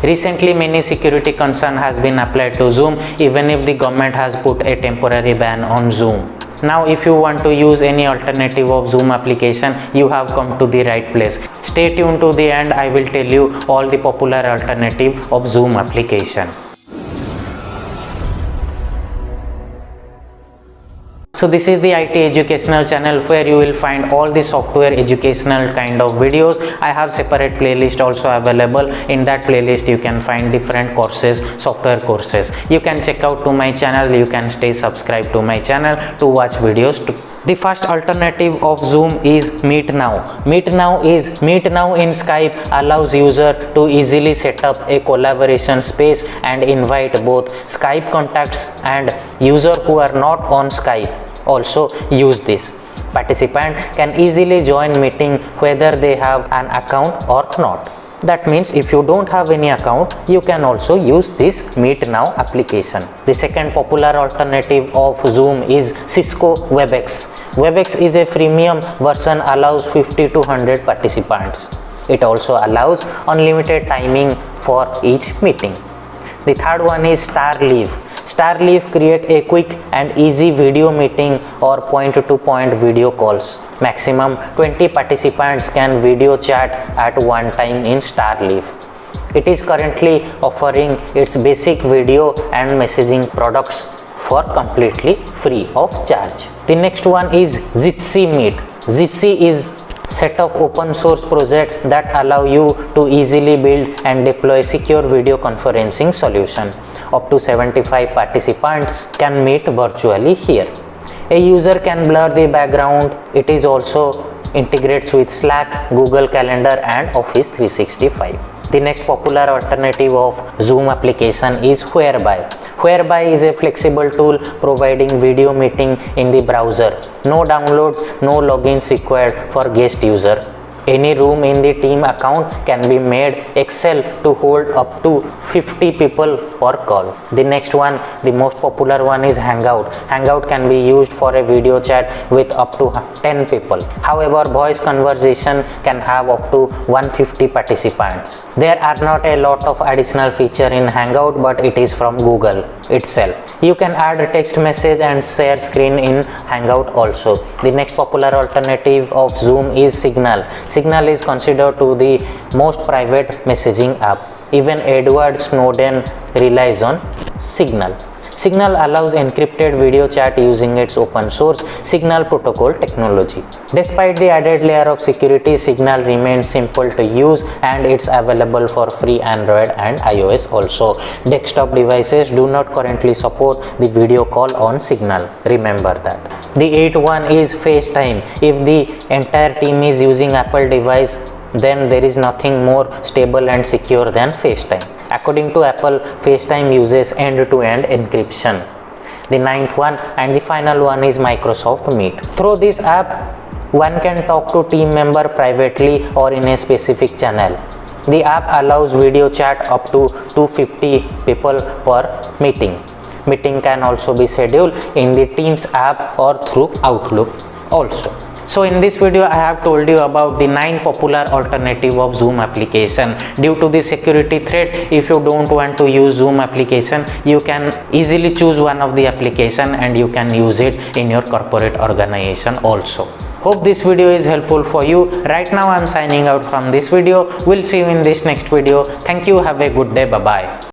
Recently, many security concern has been applied to Zoom, even if the government has put a temporary ban on Zoom. Now, if you want to use any alternative of Zoom application, you have come to the right place. Stay tuned to the end. I will tell you all the popular alternative of Zoom application. So this is the IT educational channel where you will find all the software educational kind of videos. I have separate playlist also available. In that playlist you can find different courses, software courses. You can check out to my channel. You can stay subscribed to my channel to watch videos too. The first alternative of Zoom is Meet Now. Meet Now in Skype allows user to easily set up a collaboration space and invite both Skype contacts and user who are not on Skype. Also use this. Participant can easily join meeting whether they have an account or not. That means if you don't have any account, you can also use this Meet Now application. The second popular alternative of Zoom is Cisco WebEx. WebEx is a freemium version, allows 50 to 100 participants. It also allows unlimited timing for each meeting. The third one is Starleaf. Starleaf create a quick and easy video meeting or point-to-point video calls. Maximum 20 participants can video chat at one time in Starleaf. It is currently offering its basic video and messaging products for completely free of charge. The next one is Jitsi Meet. Jitsi is set of open source project that allow you to easily build and deploy secure video conferencing solution. Up to 75 participants can meet virtually here. A user can blur the background. It is also integrates with Slack, Google Calendar and Office 365. The next popular alternative of Zoom application is Whereby. Whereby is a flexible tool providing video meeting in the browser. No downloads, no logins required for guest user. Any room in the team account can be made Excel to hold up to 50 people per call. The next one, the most popular one is Hangout. Hangout can be used for a video chat with up to 10 people. However, voice conversation can have up to 150 participants. There are not a lot of additional feature in Hangout, but it is from Google itself. You can add a text message and share screen in Hangout also. The next popular alternative of Zoom is Signal. Signal is considered to the most private messaging app. Even Edward Snowden relies on Signal. Signal allows encrypted video chat using its open source Signal protocol technology. Despite the added layer of security, Signal remains simple to use and it's available for free Android and iOS also. Desktop devices do not currently support the video call on Signal. Remember that. The eighth one is FaceTime. If the entire team is using Apple device, then there is nothing more stable and secure than FaceTime. According to Apple, FaceTime uses end-to-end encryption. The ninth one and the final one is Microsoft Meet. Through this app, one can talk to team member privately or in a specific channel. The app allows video chat up to 250 people per meeting. Meeting can also be scheduled in the Teams app or through Outlook also. So in this video I have told you about the 9 popular alternative of Zoom application. Due to the security threat, if you don't want to use Zoom application, you can easily choose one of the application and you can use it in your corporate organization also. Hope this video is helpful for you. Right now I am signing out from this video. We'll see you in this next video. Thank you. Have a good day. Bye bye.